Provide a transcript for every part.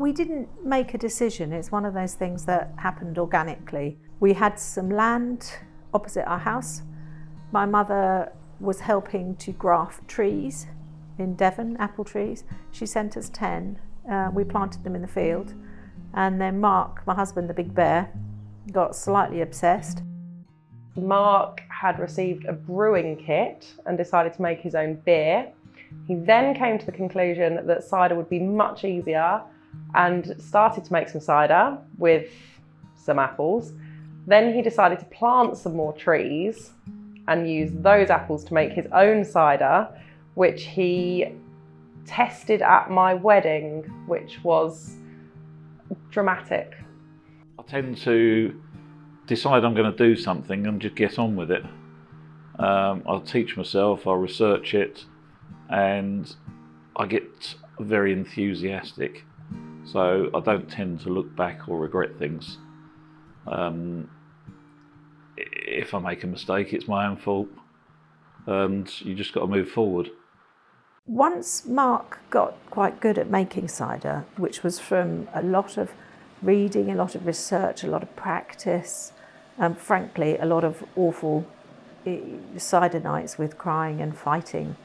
We didn't make a decision. It's one of those things that happened organically. We had some land opposite our house. My mother was helping to graft trees in Devon, apple trees. She sent us 10. We planted them in the field. And then Mark, my husband, the big bear, got slightly obsessed. Mark had received a brewing kit and decided to make his own beer. He then came to the conclusion that cider would be much easier and started to make some cider with some apples. Then he decided to plant some more trees and use those apples to make his own cider, which he tested at my wedding, which was dramatic. I tend to decide I'm going to do something and just get on with it. I'll teach myself, I'll research it, and I get very enthusiastic. So I don't tend to look back or regret things. If I make a mistake, it's my own fault, and you just got to move forward. Once Mark got quite good at making cider, which was from a lot of reading, a lot of research, a lot of practice, frankly, a lot of awful cider nights with crying and fighting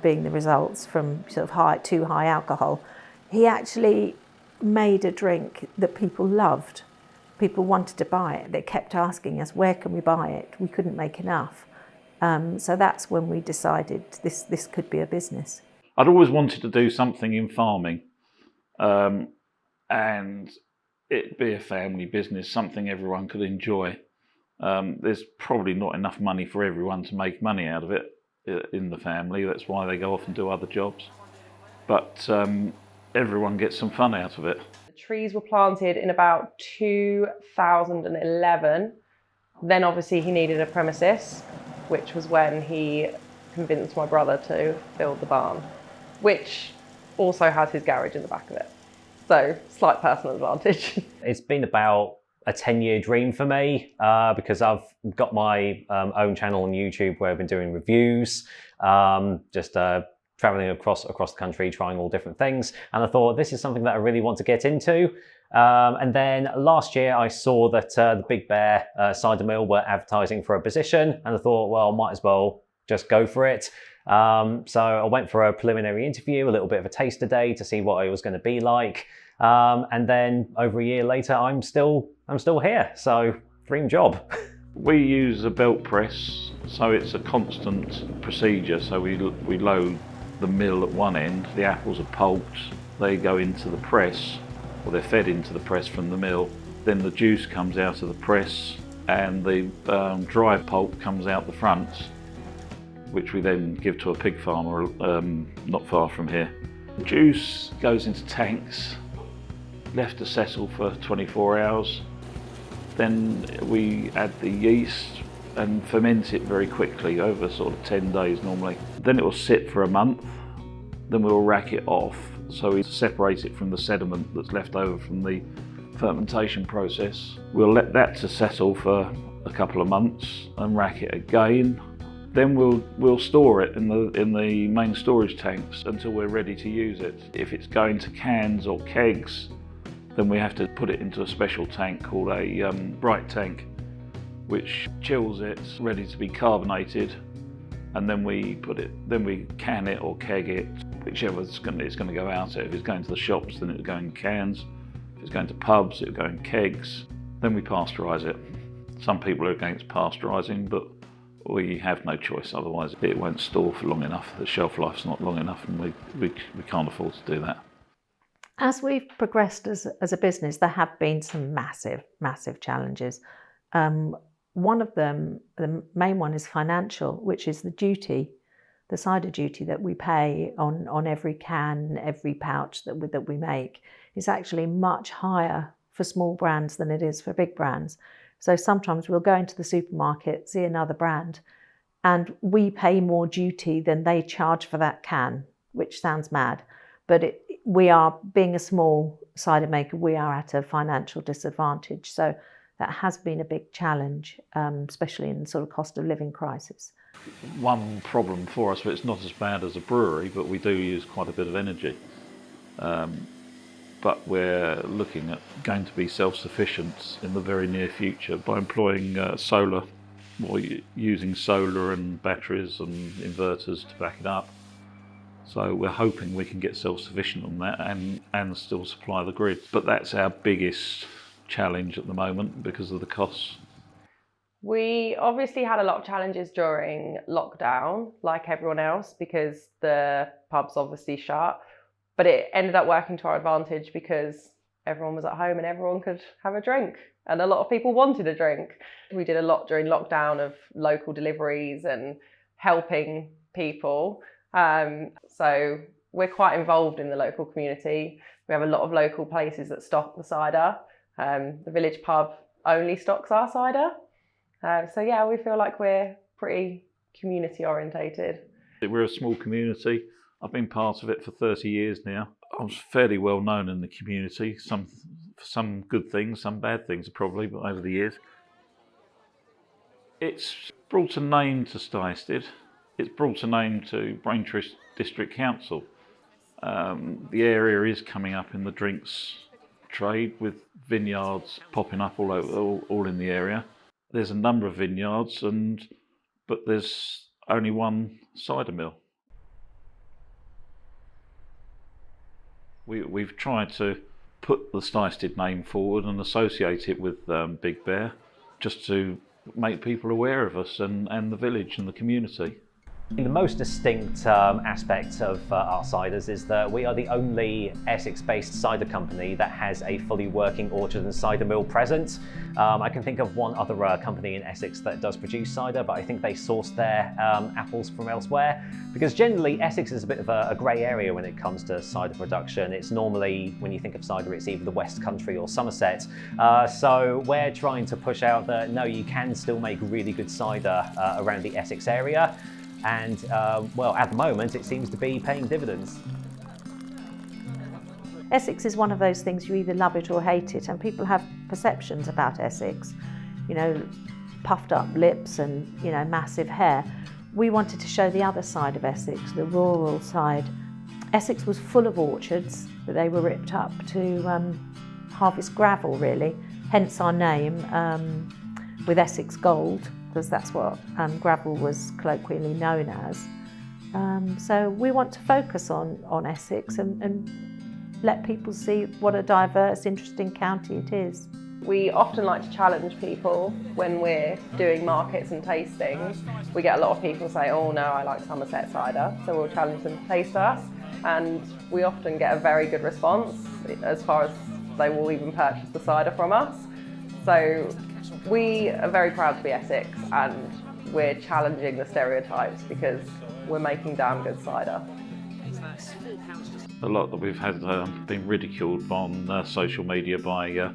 being the results from sort of too high alcohol, he actually made a drink that people loved. People wanted to buy it. They kept asking us, where can we buy it? We couldn't make enough. So that's when we decided this could be a business. I'd always wanted to do something in farming, and it'd be a family business, something everyone could enjoy. There's probably not enough money for everyone to make money out of it in the family. That's why they go off and do other jobs. But everyone gets some fun out of it. The trees were planted in about 2011. Then obviously he needed a premises, which was when he convinced my brother to build the barn, which also has his garage in the back of it. So slight personal advantage. It's been about a 10-year dream for me because I've got my own channel on YouTube where I've been doing reviews, traveling across the country, trying all different things. And I thought this is something that I really want to get into. And then last year I saw that the Big Bear cider mill were advertising for a position, and I thought, well, might as well just go for it. So I went for a preliminary interview, a little bit of a taster day to see what it was going to be like. And then over a year later, I'm still here. So dream job. We use a belt press, so it's a constant procedure. So we load the mill at one end, the apples are pulped, they go into the press, or they're fed into the press from the mill. Then the juice comes out of the press and the dry pulp comes out the front, which we then give to a pig farmer not far from here. The juice goes into tanks, left to settle for 24 hours. Then we add the yeast and ferment it very quickly, over sort of 10 days normally. Then it will sit for a month, then we'll rack it off. So we separate it from the sediment that's left over from the fermentation process. We'll let that to settle for a couple of months and rack it again. Then we'll store it in the main storage tanks until we're ready to use it. If it's going to cans or kegs, then we have to put it into a special tank called a bright tank, which chills it, ready to be carbonated, and then we can it or keg it, whichever it's going to go out. If it's going to the shops, then it'll go in cans. If it's going to pubs, it'll go in kegs. Then we pasteurise it. Some people are against pasteurising, but we have no choice, otherwise it won't store for long enough. The shelf life's not long enough, and we can't afford to do that. As we've progressed as a business, there have been some massive challenges. One of them, the main one, is financial, which is the duty, the cider duty that we pay on every can, every pouch that we make is actually much higher for small brands than it is for big brands. So sometimes we'll go into the supermarket, see another brand, and we pay more duty than they charge for that can, which sounds mad. But we are, being a small cider maker, we are at a financial disadvantage. So that has been a big challenge, especially in sort of cost of living crisis. One problem for us, but it's not as bad as a brewery, but we do use quite a bit of energy. but we're looking at going to be self-sufficient in the very near future by employing solar, or using solar and batteries and inverters to back it up. So we're hoping we can get self-sufficient on that and still supply the grid. But that's our biggest challenge at the moment because of the costs. We obviously had a lot of challenges during lockdown, like everyone else, because the pubs obviously shut. But it ended up working to our advantage because everyone was at home and everyone could have a drink. And a lot of people wanted a drink. We did a lot during lockdown of local deliveries and helping people. So we're quite involved in the local community. We have a lot of local places that stock the cider. The village pub only stocks our cider. So yeah, we feel like we're pretty community orientated. We're a small community. I've been part of it for 30 years now. I was fairly well known in the community, some good things, some bad things probably, but over the years. It's brought a name to Cider. It's brought a name to Braintree District Council. The area is coming up in the drinks trade with vineyards popping up all in the area. There's a number of vineyards, but there's only one cider mill. We've tried to put the Cider name forward and associate it with Big Bear, just to make people aware of us and the village and the community. The most distinct aspect of our ciders is that we are the only Essex-based cider company that has a fully working orchard and cider mill present. I can think of one other company in Essex that does produce cider, but I think they source their apples from elsewhere, because generally Essex is a bit of a grey area when it comes to cider production. It's normally, when you think of cider, it's either the West Country or Somerset. So we're trying to push out that no, you can still make really good cider around the Essex area. And well, at the moment, it seems to be paying dividends. Essex is one of those things you either love it or hate it, and people have perceptions about Essex, you know, puffed up lips and, you know, massive hair. We wanted to show the other side of Essex, the rural side. Essex was full of orchards, but they were ripped up to harvest gravel, really, hence our name, with Essex Gold, because that's what gravel was colloquially known as. So we want to focus on Essex and let people see what a diverse, interesting county it is. We often like to challenge people when we're doing markets and tastings. We get a lot of people say, oh no, I like Somerset cider, so we'll challenge them to taste us. And we often get a very good response, as far as they will even purchase the cider from us. So we are very proud to be Essex, and we're challenging the stereotypes because we're making damn good cider. A lot that we've had been ridiculed on social media by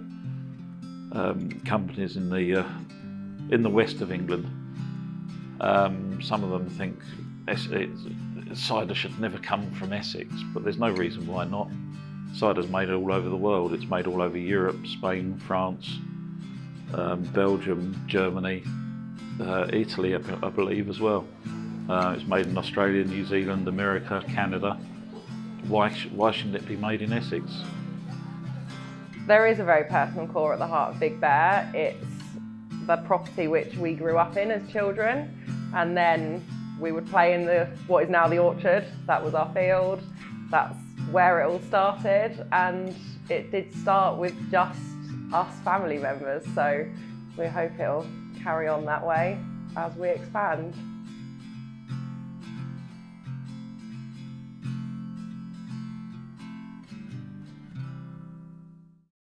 companies in the west of England. Some of them think cider should never come from Essex, but there's no reason why not. Cider's made all over the world. It's made all over Europe, Spain, France, Belgium, Germany, Italy, I believe as well. It's made in Australia, New Zealand, America, Canada. Why shouldn't it be made in Essex? There is a very personal core at the heart of Big Bear. It's the property which we grew up in as children, and then we would play in what is now the orchard. That was our field. That's where it all started, and it did start with just us family members, so we hope it'll carry on that way as we expand.